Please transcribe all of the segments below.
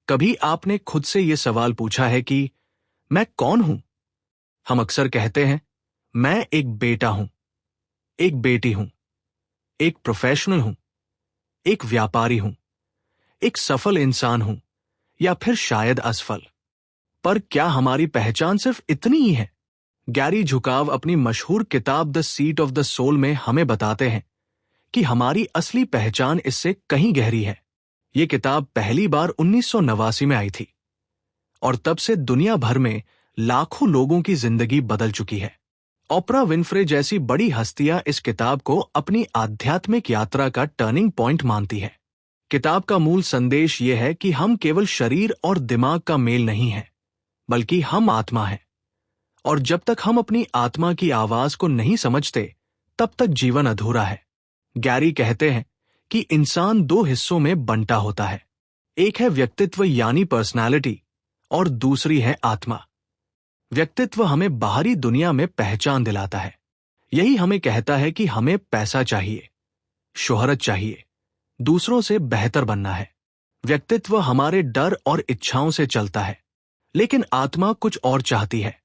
कभी आपने खुद से ये सवाल पूछा है कि मैं कौन हूं? हम अक्सर कहते हैं, मैं एक बेटा हूं, एक बेटी हूं, एक प्रोफेशनल हूं, एक व्यापारी हूं, एक सफल इंसान हूं, या फिर शायद असफल। पर क्या हमारी पहचान सिर्फ इतनी ही है? गैरी झुकाव अपनी मशहूर किताब the Seat of the Soul में हमें बताते हैं कि हमारी असली पहचान इससे कहीं गहरी है। ये किताब पहली बार 1989 में आई थी और तब से दुनिया भर में लाखों लोगों की जिंदगी बदल चुकी है। ओपरा विनफ्रे जैसी बड़ी हस्तियां इस किताब को अपनी आध्यात्मिक यात्रा का टर्निंग पॉइंट मानती है। किताब का मूल संदेश ये है कि हम केवल शरीर और दिमाग का मेल नहीं है, बल्कि हम आत्मा हैं। और जब तक हम अपनी आत्मा की आवाज को नहीं समझते, तब तक जीवन अधूरा है। गैरी कहते हैं कि इंसान दो हिस्सों में बंटा होता है। एक है व्यक्तित्व यानी पर्सनालिटी, और दूसरी है आत्मा। व्यक्तित्व हमें बाहरी दुनिया में पहचान दिलाता है। यही हमें कहता है कि हमें पैसा चाहिए, शोहरत चाहिए, दूसरों से बेहतर बनना है। व्यक्तित्व हमारे डर और इच्छाओं से चलता है, लेकिन आत्मा कुछ और चाहती है।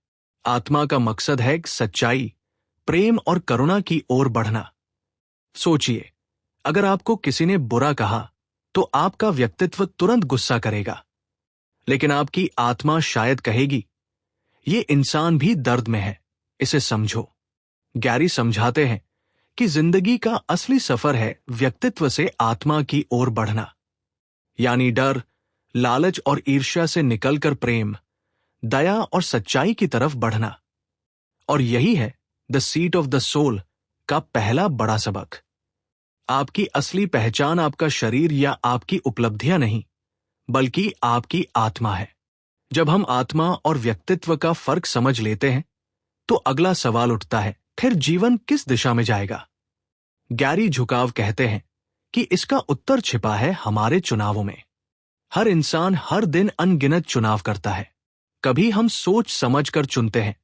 आत्मा का मकसद है सच्चाई, प्रेम और करुणा की ओर बढ़ना। सोचिए, अगर आपको किसी ने बुरा कहा तो आपका व्यक्तित्व तुरंत गुस्सा करेगा, लेकिन आपकी आत्मा शायद कहेगी, ये इंसान भी दर्द में है, इसे समझो। गैरी समझाते हैं कि जिंदगी का असली सफर है व्यक्तित्व से आत्मा की ओर बढ़ना, यानी डर, लालच और ईर्ष्या से निकलकर प्रेम, दया और सच्चाई की तरफ बढ़ना। और यही है the Seat of the Soul का पहला बड़ा सबक। आपकी असली पहचान आपका शरीर या आपकी उपलब्धियां नहीं, बल्कि आपकी आत्मा है। जब हम आत्मा और व्यक्तित्व का फर्क समझ लेते हैं, तो अगला सवाल उठता है, फिर जीवन किस दिशा में जाएगा? गैरी झुकाव कहते हैं कि इसका उत्तर छिपा है हमारे चुनावों में। हर इंसान हर दिन अनगिनत चुनाव करता है। कभी हम सोच समझकर चुनते हैं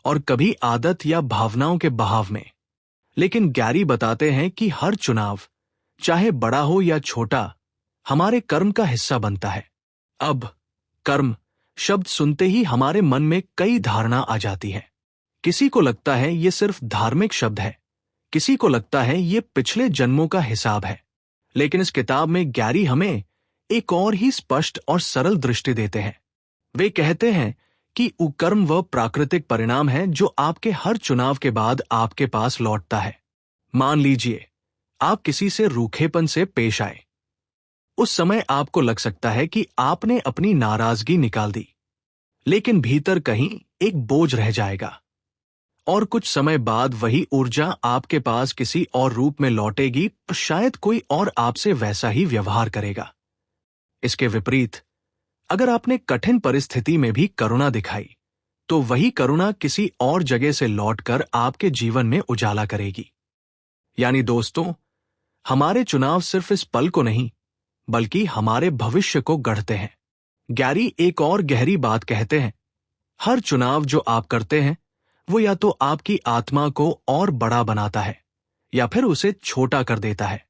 और कभी आदत या भावनाओं के बहाव में। लेकिन गैरी बताते हैं कि हर चुनाव, चाहे बड़ा हो या छोटा, हमारे कर्म का हिस्सा बनता है। अब कर्म शब्द सुनते ही हमारे मन में कई धारणा आ जाती है। किसी को लगता है ये सिर्फ धार्मिक शब्द है, किसी को लगता है ये पिछले जन्मों का हिसाब है। लेकिन इस किताब में गैरी हमें एक और ही स्पष्ट और सरल दृष्टि देते हैं। वे कहते हैं कि कर्म वह प्राकृतिक परिणाम है जो आपके हर चुनाव के बाद आपके पास लौटता है। मान लीजिए, आप किसी से रूखेपन से पेश आए। उस समय आपको लग सकता है कि आपने अपनी नाराजगी निकाल दी, लेकिन भीतर कहीं एक बोझ रह जाएगा। और कुछ समय बाद वही ऊर्जा आपके पास किसी और रूप में लौटेगी, और शायद कोई और आपसे वैसा ही व्यवहार करेगा। इसके विपरीत, अगर आपने कठिन परिस्थिति में भी करुणा दिखाई, तो वही करुणा किसी और जगह से लौटकर आपके जीवन में उजाला करेगी। यानी दोस्तों, हमारे चुनाव सिर्फ इस पल को नहीं, बल्कि हमारे भविष्य को गढ़ते हैं। गैरी एक और गहरी बात कहते हैं, हर चुनाव जो आप करते हैं, वो या तो आपकी आत्मा को और बड़ा बनाता है या फिर उसे छोटा कर देता है।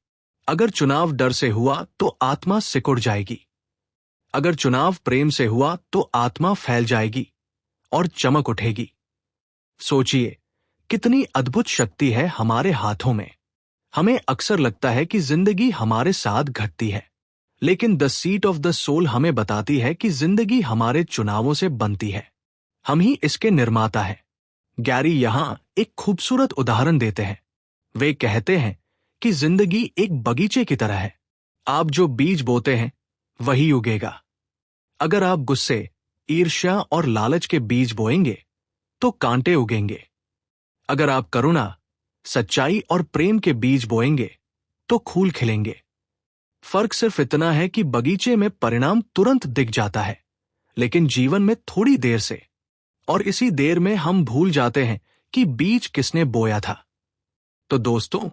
अगर चुनाव डर से हुआ तो आत्मा सिकुड़ जाएगी। अगर चुनाव प्रेम से हुआ तो आत्मा फैल जाएगी और चमक उठेगी। सोचिए, कितनी अद्भुत शक्ति है हमारे हाथों में। हमें अक्सर लगता है कि जिंदगी हमारे साथ घटती है, लेकिन the Seat of the Soul हमें बताती है कि जिंदगी हमारे चुनावों से बनती है। हम ही इसके निर्माता हैं। गैरी यहां एक खूबसूरत उदाहरण देते हैं। वे कहते हैं कि जिंदगी एक बगीचे की तरह है। आप जो बीज बोते हैं, वही उगेगा। अगर आप गुस्से, ईर्ष्या और लालच के बीज बोएंगे, तो कांटे उगेंगे। अगर आप करुणा, सच्चाई और प्रेम के बीज बोएंगे, तो फूल खिलेंगे। फर्क सिर्फ इतना है कि बगीचे में परिणाम तुरंत दिख जाता है, लेकिन जीवन में थोड़ी देर से। और इसी देर में हम भूल जाते हैं कि बीज किसने बोया था। तो दोस्तों,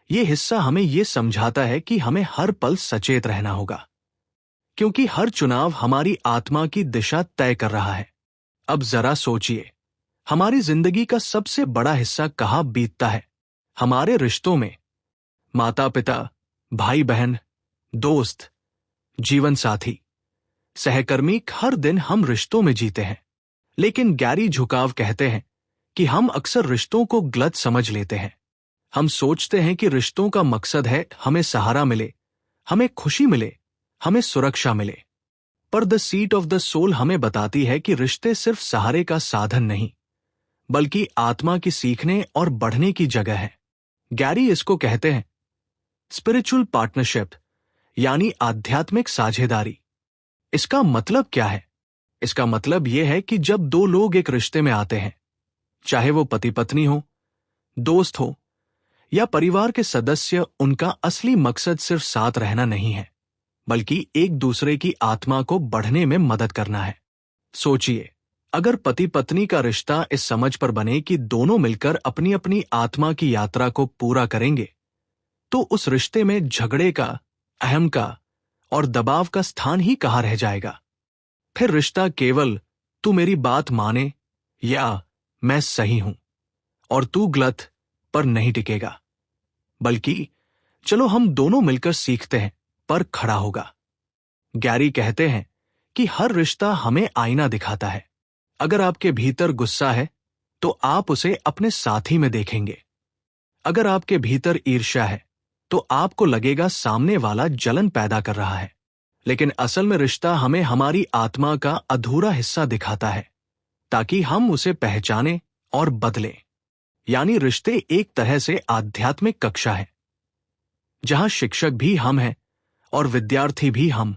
ये हिस्सा हमें ये समझाता है कि हमें हर पल सचेत रहना होगा, क्योंकि हर चुनाव हमारी आत्मा की दिशा तय कर रहा है। अब जरा सोचिए, हमारी जिंदगी का सबसे बड़ा हिस्सा कहाँ बीतता है? हमारे रिश्तों में। माता पिता, भाई बहन, दोस्त, जीवन साथी। सहकर्मी, हर दिन हम रिश्तों में जीते हैं, लेकिन गैरी झुकाव कहते हैं कि हम अक्सर रिश्तों को गलत समझ लेते हैं। हम सोचते हैं कि रिश्तों का मकसद है हमें सहारा मिले, हमें खुशी मिले, हमें सुरक्षा मिले। पर the Seat of the Soul हमें बताती है कि रिश्ते सिर्फ सहारे का साधन नहीं, बल्कि आत्मा की सीखने और बढ़ने की जगह है। गैरी इसको कहते हैं स्पिरिचुअल पार्टनरशिप, यानी आध्यात्मिक साझेदारी। इसका मतलब क्या है? इसका मतलब यह है कि जब दो लोग एक रिश्ते में आते हैं, चाहे वो पति पत्नी हो, दोस्त हो या परिवार के सदस्य, उनका असली मकसद सिर्फ साथ रहना नहीं है, बल्कि एक दूसरे की आत्मा को बढ़ने में मदद करना है। सोचिए, अगर पति पत्नी का रिश्ता इस समझ पर बने कि दोनों मिलकर अपनी अपनी आत्मा की यात्रा को पूरा करेंगे, तो उस रिश्ते में झगड़े का, अहम का और दबाव का स्थान ही कहाँ रह जाएगा। फिर रिश्ता केवल तू मेरी बात माने या मैं सही हूं और तू गलत पर नहीं टिकेगा, बल्कि चलो हम दोनों मिलकर सीखते हैं पर खड़ा होगा। गैरी कहते हैं कि हर रिश्ता हमें आईना दिखाता है। अगर आपके भीतर गुस्सा है तो आप उसे अपने साथी में देखेंगे। अगर आपके भीतर ईर्ष्या है तो आपको लगेगा सामने वाला जलन पैदा कर रहा है। लेकिन असल में रिश्ता हमें हमारी आत्मा का अधूरा हिस्सा दिखाता है, ताकि हम उसे पहचानें और बदलें। यानी रिश्ते एक तरह से आध्यात्मिक कक्षा है, जहां शिक्षक भी हम हैं और विद्यार्थी भी हम।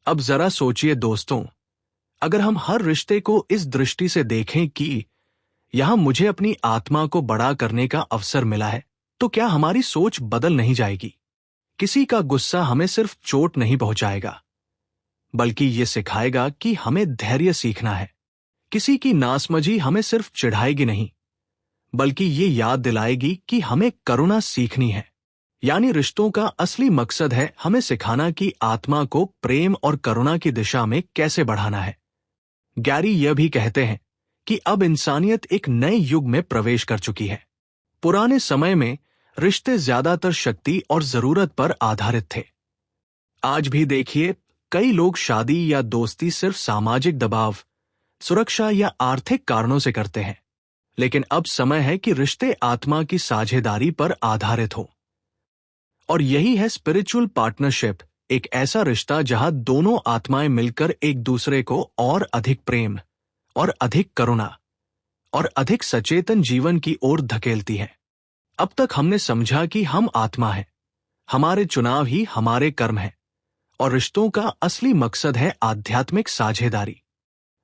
अब जरा सोचिए दोस्तों, अगर हम हर रिश्ते को इस दृष्टि से देखें कि यहां मुझे अपनी आत्मा को बड़ा करने का अवसर मिला है, तो क्या हमारी सोच बदल नहीं जाएगी? किसी का गुस्सा हमें सिर्फ चोट नहीं पहुंचाएगा, बल्कि ये सिखाएगा कि हमें धैर्य सीखना है। किसी की नासमझी हमें सिर्फ चिढ़ाएगी नहीं, बल्कि ये याद दिलाएगी कि हमें करुणा सीखनी है। यानी रिश्तों का असली मकसद है हमें सिखाना कि आत्मा को प्रेम और करुणा की दिशा में कैसे बढ़ाना है। गैरी यह भी कहते हैं कि अब इंसानियत एक नए युग में प्रवेश कर चुकी है। पुराने समय में रिश्ते ज्यादातर शक्ति और जरूरत पर आधारित थे। आज भी देखिए, कई लोग शादी या दोस्ती सिर्फ सामाजिक दबाव, सुरक्षा या आर्थिक कारणों से करते हैं। लेकिन अब समय है कि रिश्ते आत्मा की साझेदारी पर आधारित हो। और यही है स्पिरिचुअल पार्टनरशिप, एक ऐसा रिश्ता जहां दोनों आत्माएं मिलकर एक दूसरे को और अधिक प्रेम और अधिक करुणा और अधिक सचेतन जीवन की ओर धकेलती हैं। अब तक हमने समझा कि हम आत्मा हैं, हमारे चुनाव ही हमारे कर्म हैं, और रिश्तों का असली मकसद है आध्यात्मिक साझेदारी।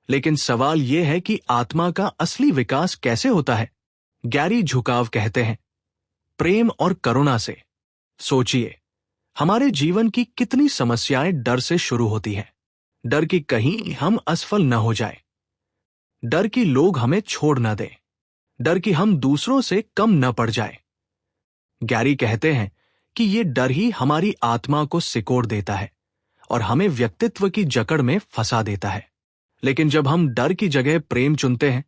लेकिन सवाल यह है कि आत्मा का असली विकास कैसे होता है? गैरी झुकाव कहते हैं, प्रेम और करुणा से। सोचिए, हमारे जीवन की कितनी समस्याएं डर से शुरू होती हैं। डर कि कहीं हम असफल न हो जाए, डर कि लोग हमें छोड़ न दें, डर कि हम दूसरों से कम न पड़ जाए। गैरी कहते हैं कि ये डर ही हमारी आत्मा को सिकोड़ देता है और हमें व्यक्तित्व की जकड़ में फंसा देता है। लेकिन जब हम डर की जगह प्रेम चुनते हैं,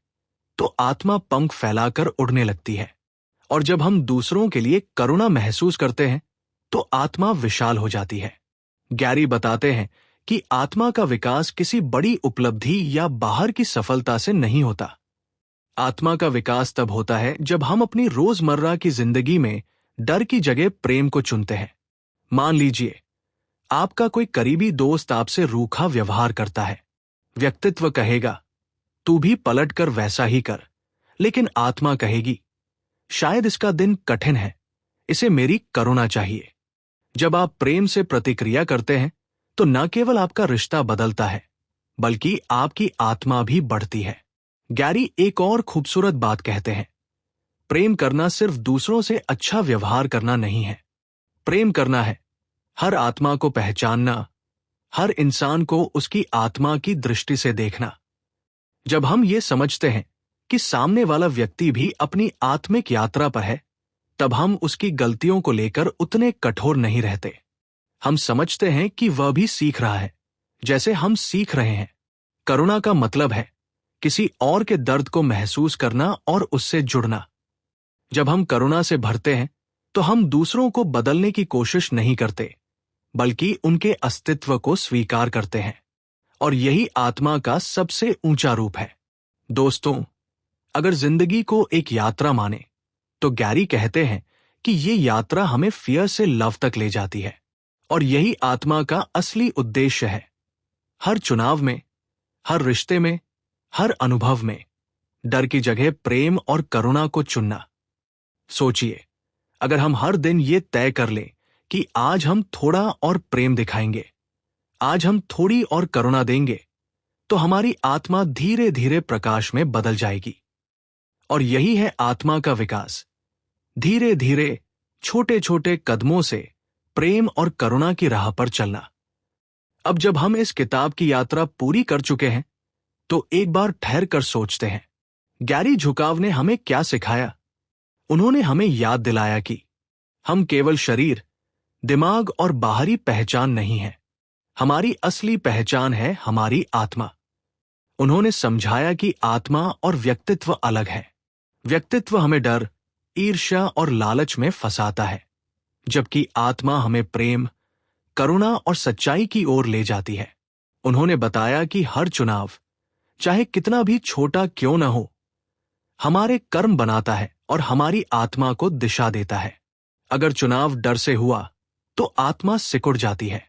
तो आत्मा पंख फैलाकर उड़ने लगती है। और जब हम दूसरों के लिए करुणा महसूस करते हैं, तो आत्मा विशाल हो जाती है। गैरी बताते हैं कि आत्मा का विकास किसी बड़ी उपलब्धि या बाहर की सफलता से नहीं होता। आत्मा का विकास तब होता है जब हम अपनी रोजमर्रा की जिंदगी में डर की जगह प्रेम को चुनते हैं। मान लीजिए, आपका कोई करीबी दोस्त आपसे रूखा व्यवहार करता है। व्यक्तित्व कहेगा, तू भी पलटकर वैसा ही कर। लेकिन आत्मा कहेगी, शायद इसका दिन कठिन है, इसे मेरी करुणा चाहिए। जब आप प्रेम से प्रतिक्रिया करते हैं, तो न केवल आपका रिश्ता बदलता है, बल्कि आपकी आत्मा भी बढ़ती है। गैरी एक और खूबसूरत बात कहते हैं, प्रेम करना सिर्फ दूसरों से अच्छा व्यवहार करना नहीं है। प्रेम करना है हर आत्मा को पहचानना, हर इंसान को उसकी आत्मा की दृष्टि से देखना। जब हम ये समझते हैं कि सामने वाला व्यक्ति भी अपनी आत्मिक यात्रा पर है, तब हम उसकी गलतियों को लेकर उतने कठोर नहीं रहते। हम समझते हैं कि वह भी सीख रहा है, जैसे हम सीख रहे हैं। करुणा का मतलब है किसी और के दर्द को महसूस करना और उससे जुड़ना। जब हम करुणा से भरते हैं, तो हम दूसरों को बदलने की कोशिश नहीं करते, बल्कि उनके अस्तित्व को स्वीकार करते हैं। और यही आत्मा का सबसे ऊंचा रूप है। दोस्तों, अगर जिंदगी को एक यात्रा माने तो गैरी कहते हैं कि ये यात्रा हमें फियर से लव तक ले जाती है, और यही आत्मा का असली उद्देश्य है। हर चुनाव में, हर रिश्ते में, हर अनुभव में डर की जगह प्रेम और करुणा को चुनना। सोचिए, अगर हम हर दिन ये तय कर लें कि आज हम थोड़ा और प्रेम दिखाएंगे, आज हम थोड़ी और करुणा देंगे, तो हमारी आत्मा धीरे धीरे प्रकाश में बदल जाएगी। और यही है आत्मा का विकास, धीरे धीरे छोटे छोटे कदमों से प्रेम और करुणा की राह पर चलना। अब जब हम इस किताब की यात्रा पूरी कर चुके हैं, तो एक बार ठहर कर सोचते हैं, गैरी झुकाव ने हमें क्या सिखाया? उन्होंने हमें याद दिलाया कि हम केवल शरीर, दिमाग और बाहरी पहचान नहीं है, हमारी असली पहचान है हमारी आत्मा। उन्होंने समझाया कि आत्मा और व्यक्तित्व अलग है। व्यक्तित्व हमें डर, ईर्ष्या और लालच में फंसाता है, जबकि आत्मा हमें प्रेम, करुणा और सच्चाई की ओर ले जाती है। उन्होंने बताया कि हर चुनाव, चाहे कितना भी छोटा क्यों न हो, हमारे कर्म बनाता है और हमारी आत्मा को दिशा देता है। अगर चुनाव डर से हुआ तो आत्मा सिकुड़ जाती है,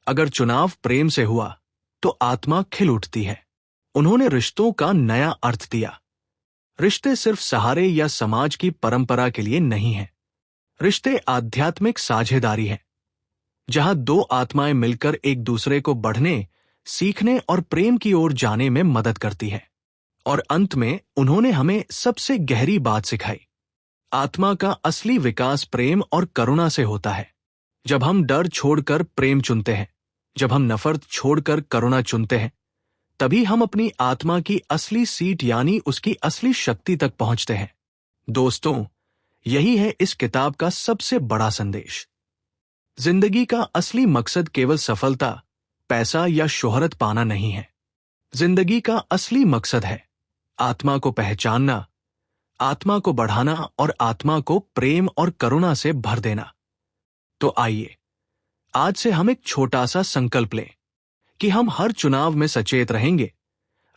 अगर चुनाव प्रेम से हुआ तो आत्मा खिल उठती है। उन्होंने रिश्तों का नया अर्थ दिया। रिश्ते सिर्फ सहारे या समाज की परंपरा के लिए नहीं है। रिश्ते आध्यात्मिक साझेदारी है, जहां दो आत्माएं मिलकर एक दूसरे को बढ़ने, सीखने और प्रेम की ओर जाने में मदद करती है। और अंत में उन्होंने हमें सबसे गहरी बात सिखाई, आत्मा का असली विकास प्रेम और करुणा से होता है। जब हम डर छोड़कर प्रेम चुनते हैं, जब हम नफरत छोड़कर करुणा चुनते हैं, तभी हम अपनी आत्मा की असली सीट यानी उसकी असली शक्ति तक पहुंचते हैं। दोस्तों, यही है इस किताब का सबसे बड़ा संदेश। जिंदगी का असली मकसद केवल सफलता, पैसा या शोहरत पाना नहीं है। जिंदगी का असली मकसद है आत्मा को पहचानना, आत्मा को बढ़ाना और आत्मा को प्रेम और करुणा से भर देना। तो आइए, आज से हम एक छोटा सा संकल्प लें कि हम हर चुनाव में सचेत रहेंगे,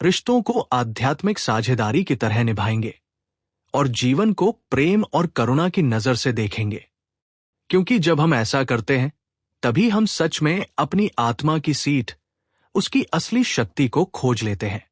रिश्तों को आध्यात्मिक साझेदारी की तरह निभाएंगे और जीवन को प्रेम और करुणा की नजर से देखेंगे। क्योंकि जब हम ऐसा करते हैं, तभी हम सच में अपनी आत्मा की सीट, उसकी असली शक्ति को खोज लेते हैं।